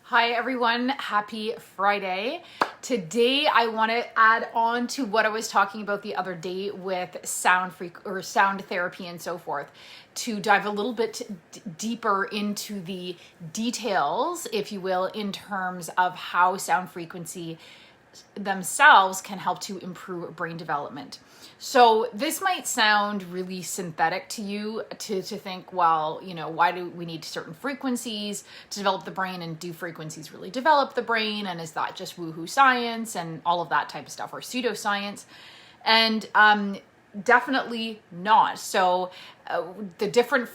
Hi everyone, happy Friday. Today I want to add on to what I was talking about the other day with sound therapy and so forth, to dive a little bit deeper into the details, if you will, in terms of how sound frequency themselves can help to improve brain development. So this might sound really synthetic to you to think, well, why do we need certain frequencies to develop the brain, and do frequencies really develop the brain, and is that just woohoo science and all of that type of stuff, or pseudoscience? And definitely not. So there's different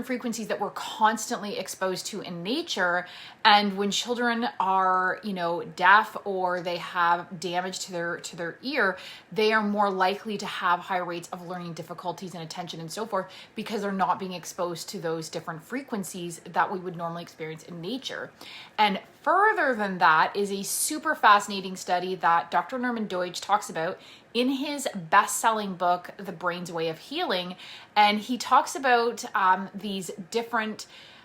frequencies that we're constantly exposed to in nature, and when children are deaf, or they have damage to their ear, they are more likely to have higher rates of learning difficulties and attention and so forth, because they're not being exposed to those different frequencies that we would normally experience in nature. And further than that is a super fascinating study that Dr. Norman Deutsch talks about in his best-selling book, The Brain's Way of Healing. And he talks about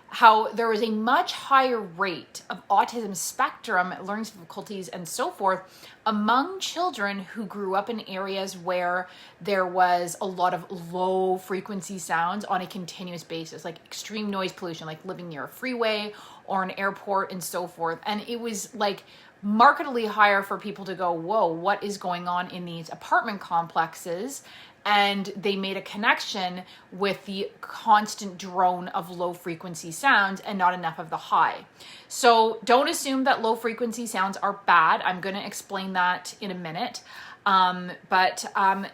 how there was a much higher rate of autism spectrum, learning difficulties, and so forth among children who grew up in areas where there was a lot of low frequency sounds on a continuous basis, like extreme noise pollution, like living near a freeway or an airport and so forth. And it was like markedly higher for people to go, whoa, what is going on in these apartment complexes? And they made a connection with the constant drone of low frequency sounds and not enough of the high. So don't assume that low frequency sounds are bad. I'm going to explain that in a minute. But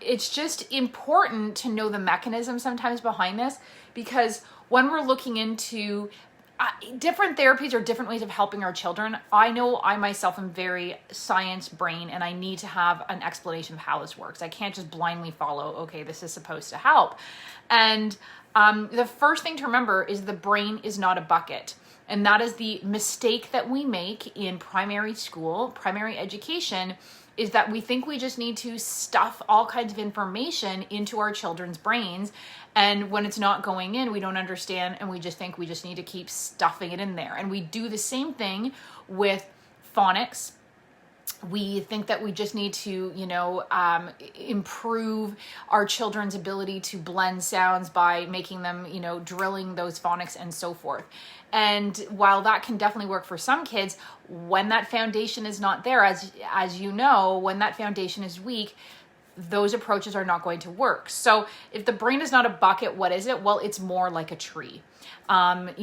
it's just important to know the mechanism sometimes behind this, because when we're looking into different therapies or different ways of helping our children, I know I myself am very science brain, and I need to have an explanation of how this works. I can't just blindly follow, okay, this is supposed to help. And the first thing to remember is the brain is not a bucket. And that is the mistake that we make in primary school, primary education, is that we think we just need to stuff all kinds of information into our children's brains. And when it's not going in, we don't understand, and we just think we just need to keep stuffing it in there. And we do the same thing with phonics. We think that we just need to, improve our children's ability to blend sounds by making them, drilling those phonics and so forth. And while that can definitely work for some kids, when that foundation is not there, as you know, when that foundation is weak, those approaches are not going to work. So if the brain is not a bucket, what is it? Well, it's more like a tree, and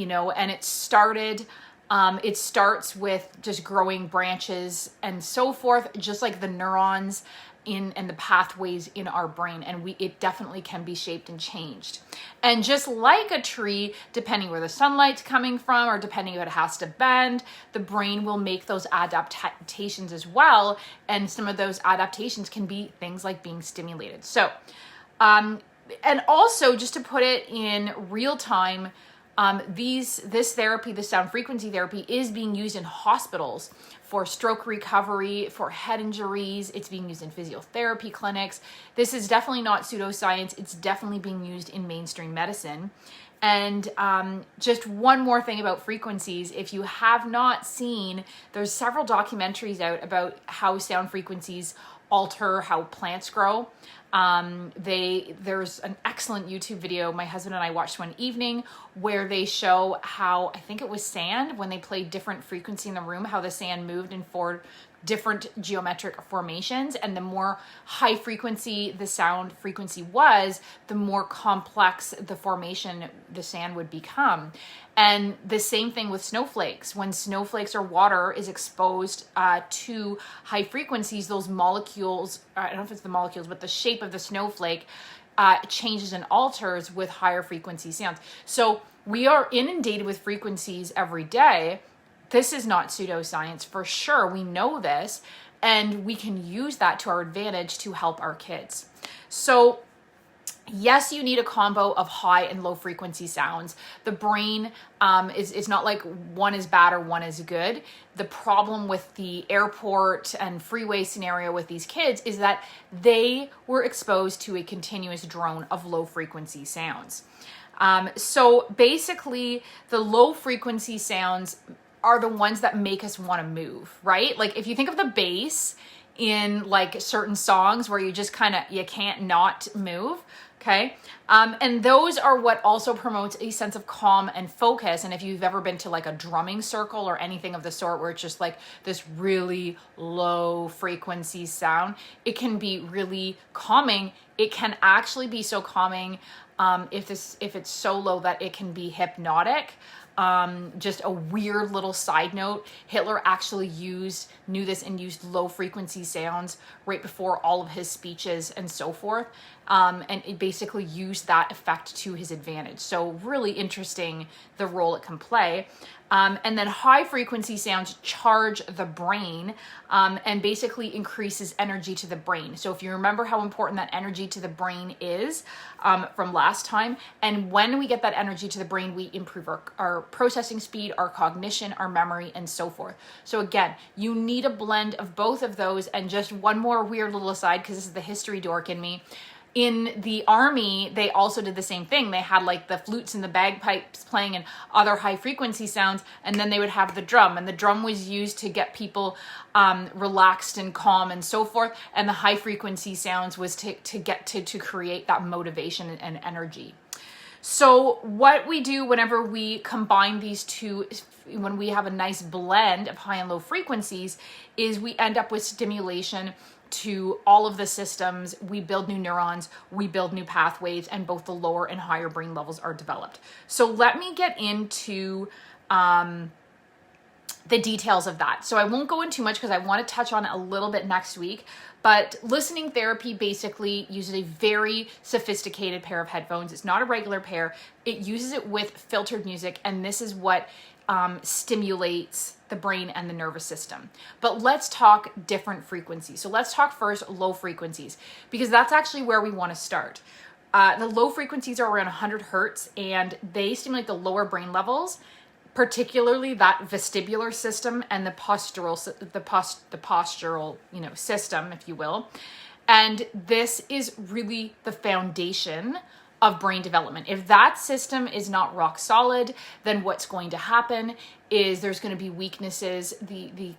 it starts with just growing branches and so forth, just like the neurons and the pathways in our brain. And it definitely can be shaped and changed. And just like a tree, depending where the sunlight's coming from, or depending if it has to bend, the brain will make those adaptations as well. And some of those adaptations can be things like being stimulated. So, and also just to put it in real time, this therapy, the sound frequency therapy, is being used in hospitals for stroke recovery, for head injuries. It's being used in physiotherapy clinics. This is definitely not pseudoscience. It's definitely being used in mainstream medicine. And just one more thing about frequencies. If you have not seen, there's several documentaries out about how sound frequencies alter how plants grow. There's an excellent YouTube video my husband and I watched one evening where they show how, I think it was sand, when they played different frequency in the room, how the sand moved in 4 different geometric formations. And the more high frequency the sound frequency was, the more complex the formation the sand would become. And the same thing with snowflakes. When snowflakes or water is exposed to high frequencies, those molecules, I don't know if it's the molecules, but the shape of the snowflake changes and alters with higher frequency sounds. So we are inundated with frequencies every day. This is not pseudoscience for sure. We know this, and we can use that to our advantage to help our kids. So yes, you need a combo of high and low frequency sounds. The brain is not like one is bad or one is good. The problem with the airport and freeway scenario with these kids is that they were exposed to a continuous drone of low frequency sounds. So basically the low frequency sounds are the ones that make us want to move, right? Like if you think of the bass in like certain songs where you just kind of, you can't not move. Okay. And those are what also promotes a sense of calm and focus. And if you've ever been to like a drumming circle or anything of the sort where it's just like this really low frequency sound, it can be really calming. It can actually be so calming if it's so low that it can be hypnotic. Just a weird little side note, Hitler actually knew this and used low frequency sounds right before all of his speeches and so forth. And it basically used that effect to his advantage. So really interesting the role it can play. And then high frequency sounds charge the brain and basically increases energy to the brain. So if you remember how important that energy to the brain is from last time, and when we get that energy to the brain, we improve our processing speed, our cognition, our memory, and so forth. So again, you need a blend of both of those. And just one more weird little aside, because this is the history dork in me. In the army, they also did the same thing. They had like the flutes and the bagpipes playing and other high frequency sounds, and then they would have the drum, and the drum was used to get people relaxed and calm and so forth, and the high frequency sounds was to create that motivation and energy. So what we do whenever we combine these two, when we have a nice blend of high and low frequencies, is we end up with stimulation to all of the systems. We build new neurons, we build new pathways, and both the lower and higher brain levels are developed. So let me get into the details of that. So I won't go into too much because I want to touch on it a little bit next week. But listening therapy basically uses a very sophisticated pair of headphones. It's not a regular pair. It uses it with filtered music, and this is what stimulates the brain and the nervous system. But let's talk different frequencies. So let's talk first low frequencies, because that's actually where we want to start. The low frequencies are around 100 hertz, and they stimulate the lower brain levels, particularly that vestibular system and the postural system, if you will. And this is really the foundation of brain development. If that system is not rock solid, then what's going to happen is there's going to be weaknesses. The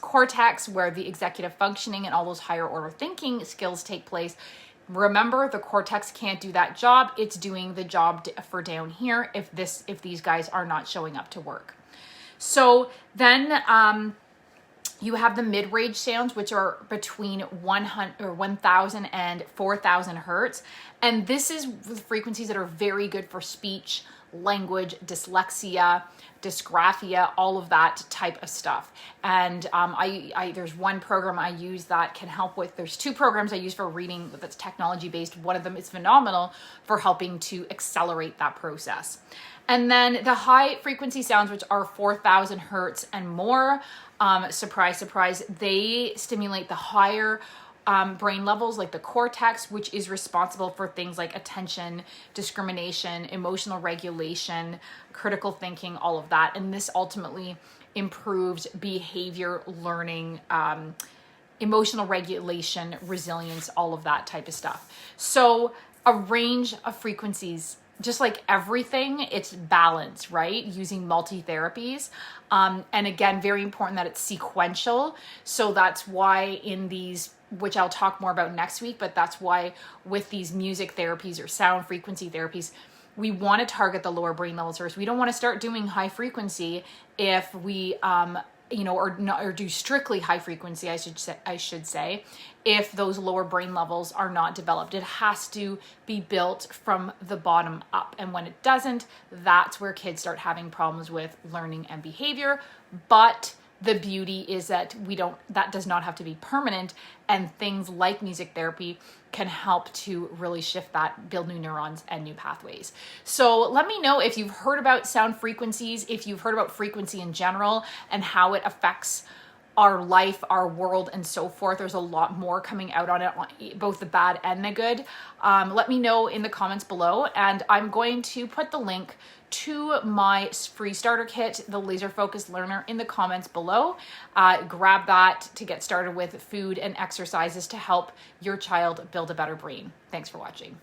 cortex, where the executive functioning and all those higher order thinking skills take place. Remember, the cortex can't do that job. It's doing the job for down here if these guys are not showing up to work. So then you have the mid-range sounds, which are between 1,000 and 4,000 hertz. And this is frequencies that are very good for speech, language, dyslexia, dysgraphia, all of that type of stuff. And there's one program I use that can help with, there's two programs I use for reading that's technology based. One of them is phenomenal for helping to accelerate that process. And then the high frequency sounds, which are 4,000 hertz and more, surprise, surprise, they stimulate the higher brain levels, like the cortex, which is responsible for things like attention, discrimination, emotional regulation, critical thinking, all of that. And this ultimately improves behavior, learning, emotional regulation, resilience, all of that type of stuff. So a range of frequencies. Just like everything, it's balance, right? Using multi-therapies. And again, very important that it's sequential. So that's why in these, which I'll talk more about next week, but that's why with these music therapies or sound frequency therapies, we want to target the lower brain levels first. We don't want to start doing high frequency if we, or do strictly high frequency, I should say, if those lower brain levels are not developed. It has to be built from the bottom up. And when it doesn't, that's where kids start having problems with learning and behavior. But the beauty is that that does not have to be permanent, and things like music therapy can help to really shift that, build new neurons and new pathways. So let me know if you've heard about sound frequencies, if you've heard about frequency in general and how it affects our life, our world, and so forth. There's a lot more coming out on it, both the bad and the good. Let me know in the comments below, and I'm going to put the link to my free starter kit, the Laser Focused Learner, in the comments below. Grab that to get started with food and exercises to help your child build a better brain. Thanks for watching.